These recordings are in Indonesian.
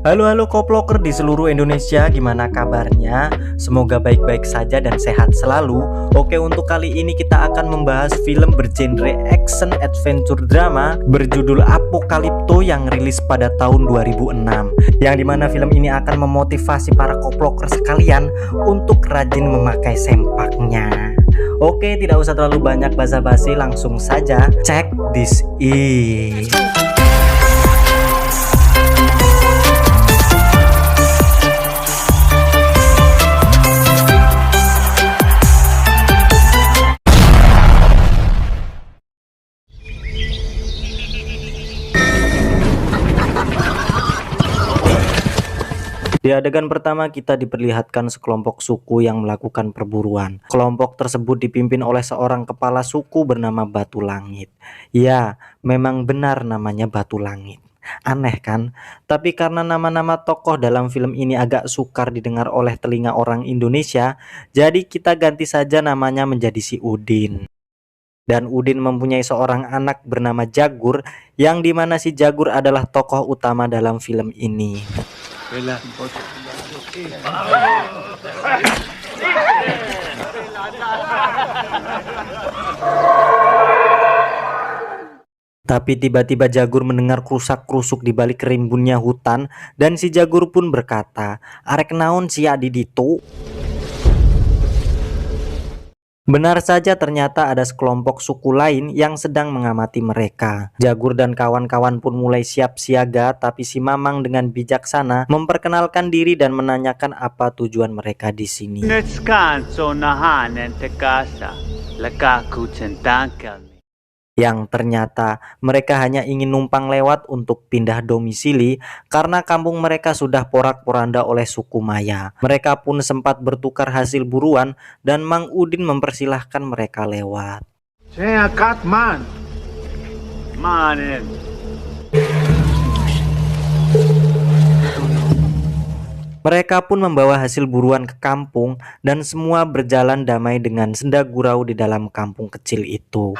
Halo koploker di seluruh Indonesia, gimana kabarnya? Semoga baik-baik saja dan sehat selalu. Oke, untuk kali ini kita akan membahas film bergenre action adventure drama berjudul Apocalypto yang rilis pada tahun 2006. Yang dimana film ini akan memotivasi para koploker sekalian untuk rajin memakai sempaknya. Oke, tidak usah terlalu banyak basa-basi, langsung saja check this in. Di adegan pertama kita diperlihatkan sekelompok suku yang melakukan perburuan. Kelompok tersebut dipimpin oleh seorang kepala suku bernama Batu Langit. Ya, memang benar namanya Batu Langit. Aneh kan? Tapi karena nama-nama tokoh dalam film ini agak sukar didengar oleh telinga orang Indonesia, jadi kita ganti saja namanya menjadi si Udin. Dan Udin mempunyai seorang anak bernama Jagur, yang dimana si Jagur adalah tokoh utama dalam film ini. Tapi tiba-tiba Jagur mendengar krusak-krusuk di balik rimbunnya hutan, dan si Jagur pun berkata, "Arek naon sia di ditu?" Benar saja, ternyata ada sekelompok suku lain yang sedang mengamati mereka. Jagur dan kawan-kawan pun mulai siap siaga, tapi si Mamang dengan bijaksana memperkenalkan diri dan menanyakan apa tujuan mereka di sini. Yang ternyata mereka hanya ingin numpang lewat untuk pindah domisili karena kampung mereka sudah porak-poranda oleh suku Maya. Mereka pun sempat bertukar hasil buruan dan Mang Udin mempersilahkan mereka lewat. Mereka pun membawa hasil buruan ke kampung dan semua berjalan damai dengan senda gurau di dalam kampung kecil itu.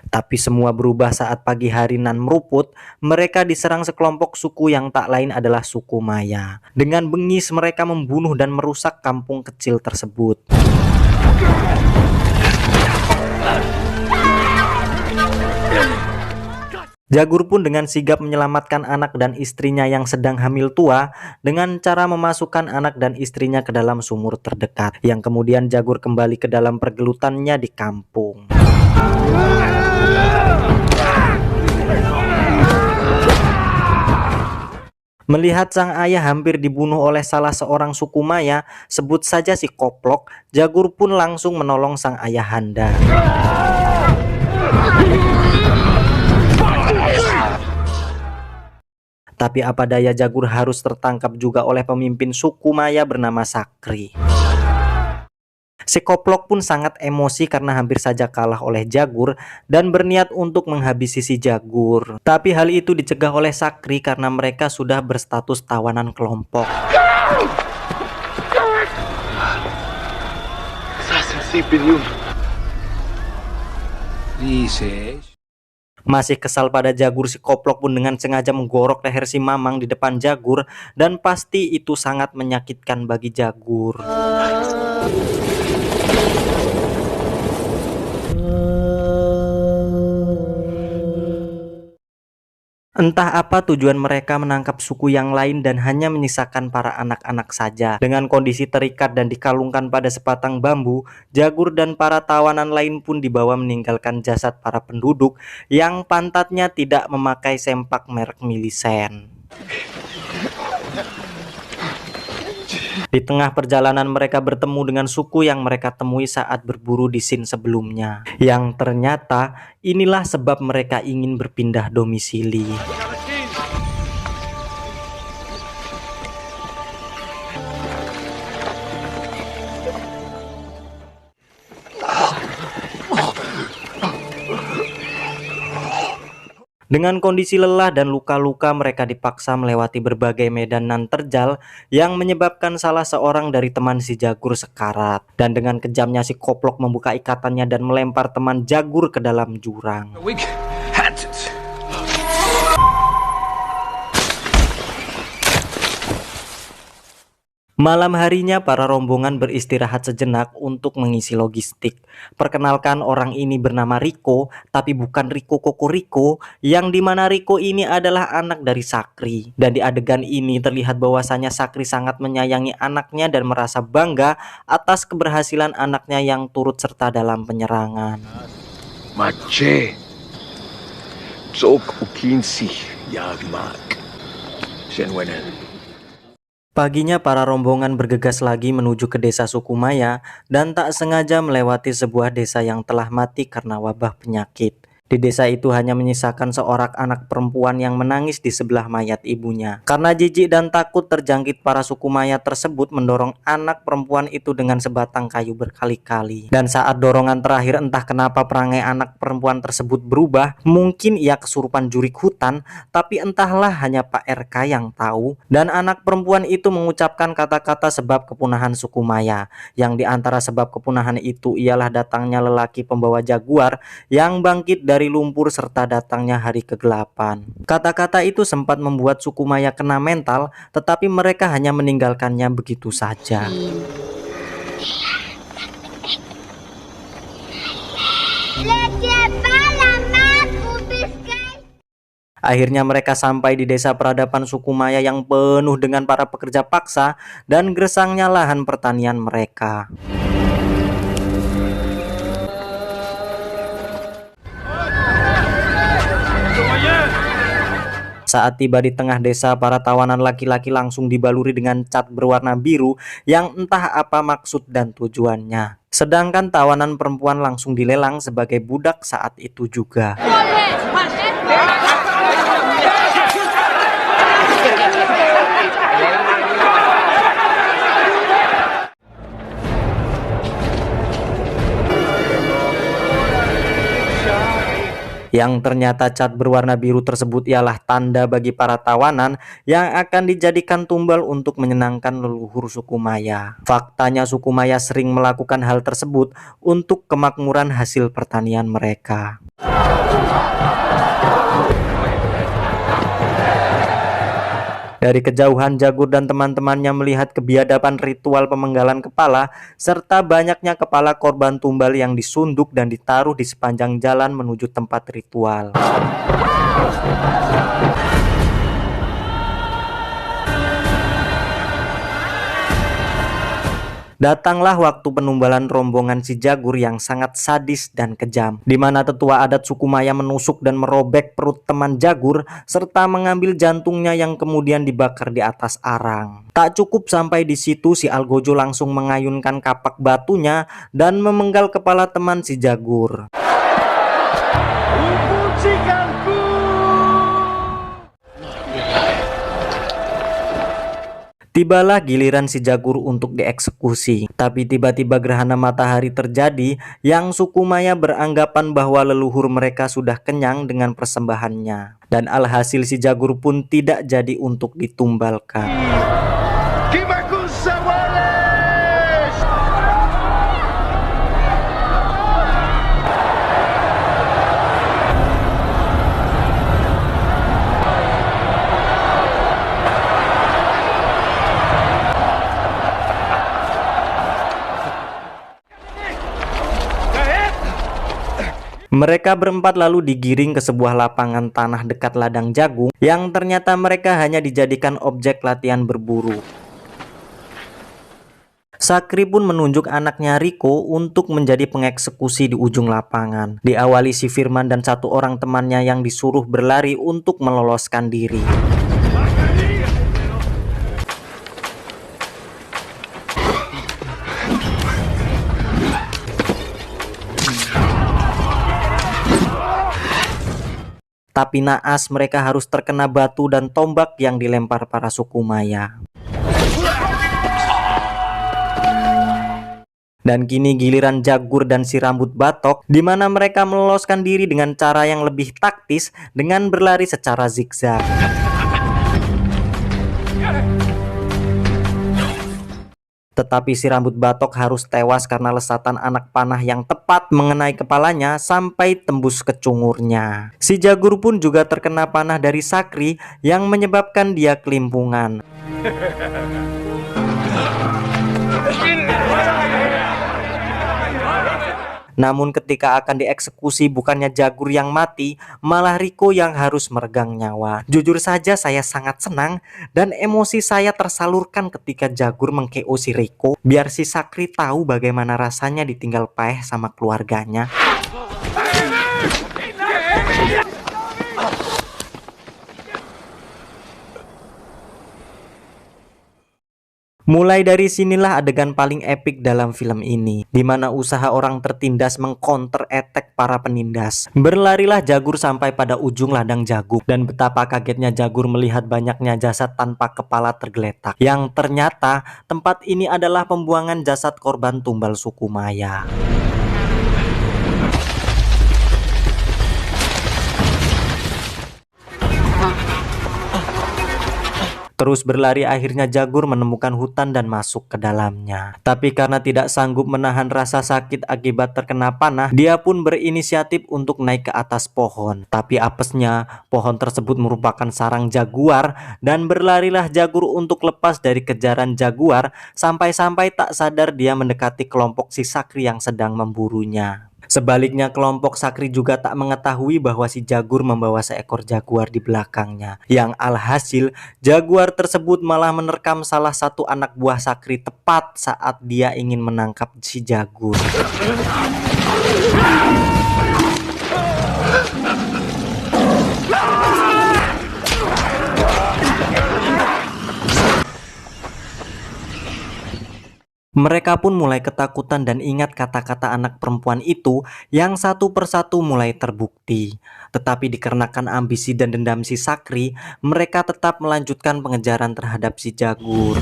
Tapi semua berubah saat pagi hari nan meruput, mereka diserang sekelompok suku yang tak lain adalah suku Maya. Dengan bengis mereka membunuh dan merusak kampung kecil tersebut. Jagur pun dengan sigap menyelamatkan anak dan istrinya yang sedang hamil tua dengan cara memasukkan anak dan istrinya ke dalam sumur terdekat, yang kemudian Jagur kembali ke dalam pergelutannya di kampung. Melihat sang ayah hampir dibunuh oleh salah seorang suku Maya, sebut saja si Koplok, Jagur pun langsung menolong sang ayahanda. Tapi apa daya, Jagur harus tertangkap juga oleh pemimpin suku Maya bernama Sakri. Si Koplok pun sangat emosi karena hampir saja kalah oleh Jagur dan berniat untuk menghabisi si Jagur. Tapi hal itu dicegah oleh Sakri karena mereka sudah berstatus tawanan kelompok. Masih kesal pada Jagur, si Koplok pun dengan sengaja menggorok leher si Mamang di depan Jagur, dan pasti itu sangat menyakitkan bagi Jagur. Entah apa tujuan mereka menangkap suku yang lain dan hanya menyisakan para anak-anak saja. Dengan kondisi terikat dan dikalungkan pada sepatang bambu, Jagur dan para tawanan lain pun dibawa meninggalkan jasad para penduduk yang pantatnya tidak memakai sempak merek Milisen. Di tengah perjalanan mereka bertemu dengan suku yang mereka temui saat berburu di scene sebelumnya. Yang ternyata inilah sebab mereka ingin berpindah domisili. Dengan kondisi lelah dan luka-luka, mereka dipaksa melewati berbagai medan nan terjal yang menyebabkan salah seorang dari teman si Jagur sekarat. Dan dengan kejamnya si Koplok membuka ikatannya dan melempar teman Jagur ke dalam jurang. Malam harinya para rombongan beristirahat sejenak untuk mengisi logistik. Perkenalkan, orang ini bernama Riko, tapi bukan Riko Kokoriko, yang dimana Riko ini adalah anak dari Sakri. Dan di adegan ini terlihat bahwasanya Sakri sangat menyayangi anaknya dan merasa bangga atas keberhasilan anaknya yang turut serta dalam penyerangan. Mache, Zok Ukinsi, Yagmak, Shenwenen. Paginya para rombongan bergegas lagi menuju ke desa Sukumaya dan tak sengaja melewati sebuah desa yang telah mati karena wabah penyakit. Di desa itu hanya menyisakan seorang anak perempuan yang menangis di sebelah mayat ibunya. Karena jijik dan takut terjangkit, para suku Maya tersebut mendorong anak perempuan itu dengan sebatang kayu berkali-kali. Dan saat dorongan terakhir, entah kenapa perangai anak perempuan tersebut berubah. Mungkin ia kesurupan jurik hutan, tapi entahlah, hanya Pak RK yang tahu. Dan anak perempuan itu mengucapkan kata-kata sebab kepunahan suku Maya. Yang diantara sebab kepunahan itu ialah datangnya lelaki pembawa jaguar yang bangkit dari lumpur serta datangnya hari kegelapan. Kata-kata itu sempat membuat suku Maya kena mental, tetapi mereka hanya meninggalkannya begitu saja. Akhirnya mereka sampai di desa peradaban suku Maya yang penuh dengan para pekerja paksa dan gersangnya lahan pertanian mereka. Saat tiba di tengah desa, para tawanan laki-laki langsung dibaluri dengan cat berwarna biru yang entah apa maksud dan tujuannya. Sedangkan tawanan perempuan langsung dilelang sebagai budak saat itu juga. Yang ternyata cat berwarna biru tersebut ialah tanda bagi para tawanan yang akan dijadikan tumbal untuk menyenangkan leluhur suku Maya. Faktanya suku Maya sering melakukan hal tersebut untuk kemakmuran hasil pertanian mereka. Dari kejauhan, Jagur dan teman-temannya melihat kebiadaban ritual pemenggalan kepala serta banyaknya kepala korban tumbal yang disunduk dan ditaruh di sepanjang jalan menuju tempat ritual. Datanglah waktu penumbalan rombongan si Jagur yang sangat sadis dan kejam, di mana tetua adat suku Maya menusuk dan merobek perut teman Jagur serta mengambil jantungnya yang kemudian dibakar di atas arang. Tak cukup sampai di situ, si Algojo langsung mengayunkan kapak batunya dan memenggal kepala teman si Jagur. Tibalah giliran si Jagur untuk dieksekusi. Tapi tiba-tiba gerhana matahari terjadi yang suku Maya beranggapan bahwa leluhur mereka sudah kenyang dengan persembahannya. Dan alhasil si Jagur pun tidak jadi untuk ditumbalkan. Mereka berempat lalu digiring ke sebuah lapangan tanah dekat ladang jagung yang ternyata mereka hanya dijadikan objek latihan berburu. Sakri pun menunjuk anaknya Riko untuk menjadi pengeksekusi di ujung lapangan. Diawali si Firman dan satu orang temannya yang disuruh berlari untuk meloloskan diri. Tapi naas, mereka harus terkena batu dan tombak yang dilempar para suku Maya. Dan kini giliran Jagur dan si rambut batok, di mana mereka meloloskan diri dengan cara yang lebih taktis dengan berlari secara zigzag. Tetapi si rambut batok harus tewas karena lesatan anak panah yang tepat mengenai kepalanya sampai tembus ke cungurnya. Si Jagur pun juga terkena panah dari Sakri yang menyebabkan dia kelimpungan. Namun ketika akan dieksekusi bukannya Jagur yang mati, malah Riko yang harus meregang nyawa. Jujur saja saya sangat senang dan emosi saya tersalurkan ketika Jagur meng-KO si Riko, biar si Sakri tahu bagaimana rasanya ditinggal Paeh sama keluarganya. Mulai dari sinilah adegan paling epik dalam film ini, di mana usaha orang tertindas mengcounter attack para penindas. Berlarilah Jagur sampai pada ujung ladang jagung, dan betapa kagetnya Jagur melihat banyaknya jasad tanpa kepala tergeletak. Yang ternyata tempat ini adalah pembuangan jasad korban tumbal suku Maya. Terus berlari akhirnya Jagur menemukan hutan dan masuk ke dalamnya. Tapi karena tidak sanggup menahan rasa sakit akibat terkena panah, dia pun berinisiatif untuk naik ke atas pohon. Tapi apesnya, pohon tersebut merupakan sarang jaguar dan berlarilah Jagur untuk lepas dari kejaran jaguar sampai-sampai tak sadar dia mendekati kelompok si Sakri yang sedang memburunya. Sebaliknya kelompok Sakri juga tak mengetahui bahwa si Jagur membawa seekor jaguar di belakangnya. Yang alhasil jaguar tersebut malah menerkam salah satu anak buah Sakri tepat saat dia ingin menangkap si Jagur. Mereka pun mulai ketakutan dan ingat kata-kata anak perempuan itu yang satu persatu mulai terbukti. Tetapi dikarenakan ambisi dan dendam si Sakri, mereka tetap melanjutkan pengejaran terhadap si Jagur.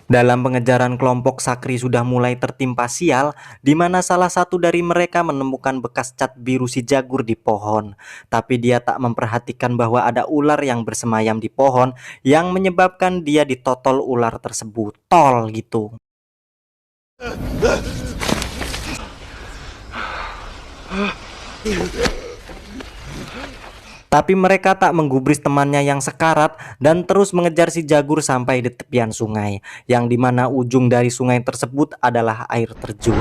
Dalam pengejaran kelompok Sakri sudah mulai tertimpa sial, di mana salah satu dari mereka menemukan bekas cat biru si Jagur di pohon. Tapi dia tak memperhatikan bahwa ada ular yang bersemayam di pohon yang menyebabkan dia ditotol ular tersebut. Tol gitu. Tapi mereka tak menggubris temannya yang sekarat dan terus mengejar si Jagur sampai di tepian sungai, yang dimana ujung dari sungai tersebut adalah air terjun.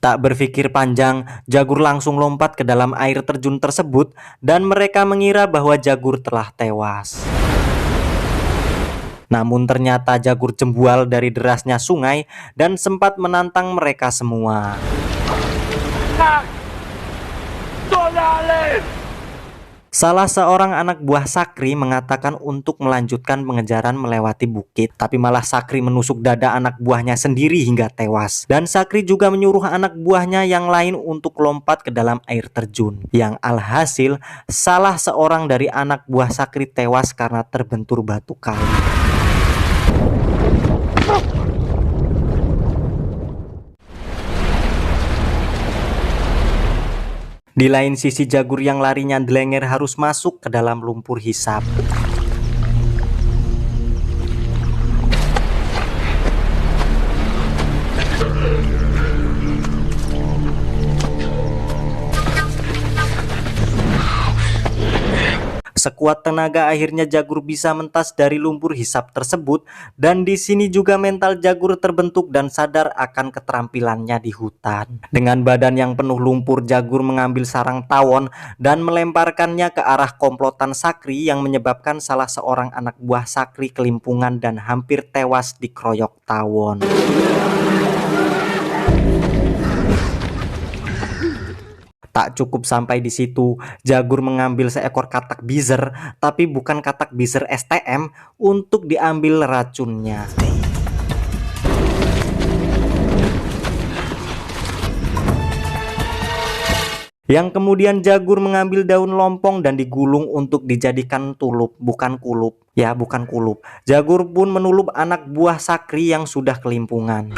Tak berpikir panjang, Jagur langsung lompat ke dalam air terjun tersebut dan mereka mengira bahwa Jagur telah tewas. Namun ternyata Jagur jembual dari derasnya sungai dan sempat menantang mereka semua. Salah seorang anak buah Sakri mengatakan untuk melanjutkan pengejaran melewati bukit, tapi malah Sakri menusuk dada anak buahnya sendiri hingga tewas. Dan Sakri juga menyuruh anak buahnya yang lain untuk lompat ke dalam air terjun. Yang alhasil, salah seorang dari anak buah Sakri tewas karena terbentur batu kali. Di lain sisi Jagur yang larinya delenger harus masuk ke dalam lumpur hisap. Sekuat tenaga akhirnya Jagur bisa mentas dari lumpur hisap tersebut, dan di sini juga mental Jagur terbentuk dan sadar akan keterampilannya di hutan. Dengan badan yang penuh lumpur, Jagur mengambil sarang tawon dan melemparkannya ke arah komplotan Sakri yang menyebabkan salah seorang anak buah Sakri kelimpungan dan hampir tewas dikeroyok tawon. Tak cukup sampai di situ, Jagur mengambil seekor katak bizer, tapi bukan katak bizer STM, untuk diambil racunnya. Yang kemudian Jagur mengambil daun lompong dan digulung untuk dijadikan tulup, bukan kulup. Ya, bukan kulup. Jagur pun menulup anak buah Sakri yang sudah kelimpungan.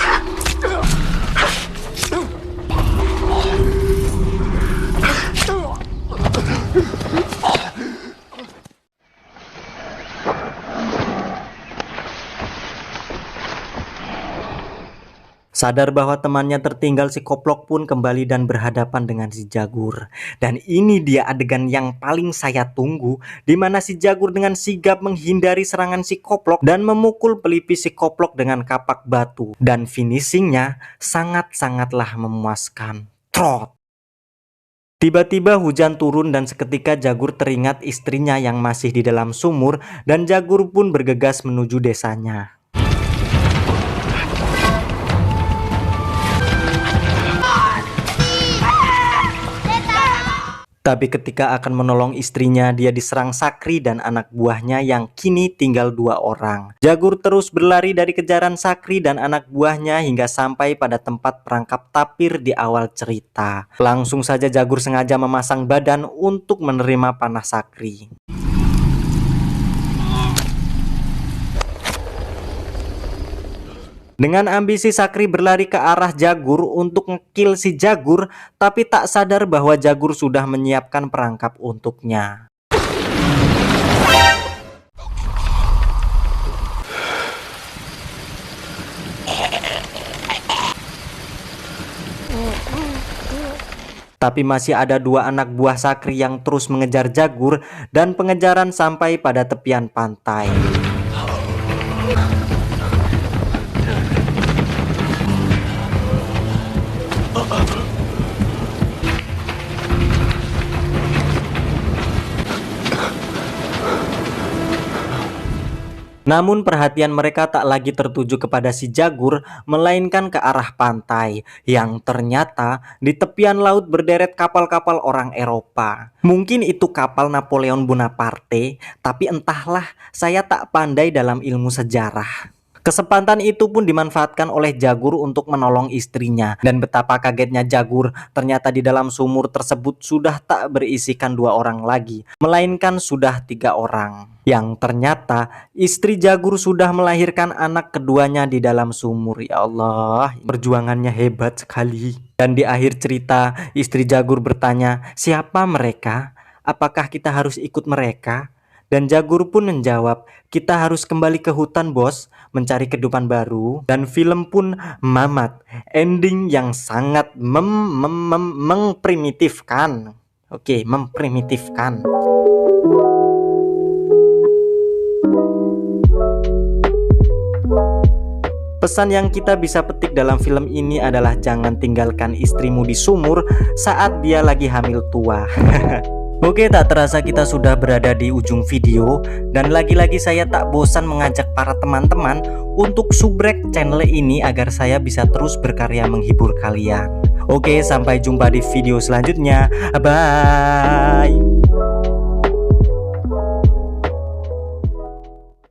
Sadar bahwa temannya tertinggal, si Koplok pun kembali dan berhadapan dengan si Jagur. Dan ini dia adegan yang paling saya tunggu, di mana si Jagur dengan sigap menghindari serangan si Koplok dan memukul pelipis si Koplok dengan kapak batu. Dan finishingnya sangat-sangatlah memuaskan. Trot! Tiba-tiba hujan turun dan seketika Jagur teringat istrinya yang masih di dalam sumur, dan Jagur pun bergegas menuju desanya. Tapi ketika akan menolong istrinya, dia diserang Sakri dan anak buahnya yang kini tinggal 2 orang. Jagur terus berlari dari kejaran Sakri dan anak buahnya hingga sampai pada tempat perangkap tapir di awal cerita. Langsung saja Jagur sengaja memasang badan untuk menerima panah Sakri. Dengan ambisi Sakri berlari ke arah Jagur untuk ngekill si Jagur, tapi tak sadar bahwa Jagur sudah menyiapkan perangkap untuknya. Tapi masih ada 2 anak buah Sakri yang terus mengejar Jagur dan pengejaran sampai pada tepian pantai. Namun perhatian mereka tak lagi tertuju kepada si Jagur, melainkan ke arah pantai, yang ternyata di tepian laut berderet kapal-kapal orang Eropa. Mungkin itu kapal Napoleon Bonaparte, tapi entahlah, saya tak pandai dalam ilmu sejarah. Kesempatan itu pun dimanfaatkan oleh Jagur untuk menolong istrinya, dan betapa kagetnya Jagur, ternyata di dalam sumur tersebut sudah tak berisikan 2 orang lagi, melainkan sudah 3 orang. Yang ternyata istri Jagur sudah melahirkan anak keduanya di dalam sumur. Ya Allah, perjuangannya hebat sekali. Dan di akhir cerita, istri Jagur bertanya, siapa mereka? Apakah kita harus ikut mereka? Dan Jagur pun menjawab, kita harus kembali ke hutan bos, mencari kehidupan baru. Dan film pun mamat, ending yang sangat memprimitifkan. Oke, memprimitifkan. Pesan yang kita bisa petik dalam film ini adalah jangan tinggalkan istrimu di sumur saat dia lagi hamil tua. Oke, tak terasa kita sudah berada di ujung video, dan lagi-lagi saya tak bosan mengajak para teman-teman untuk subrek channel ini agar saya bisa terus berkarya menghibur kalian. Oke, sampai jumpa di video selanjutnya. Bye.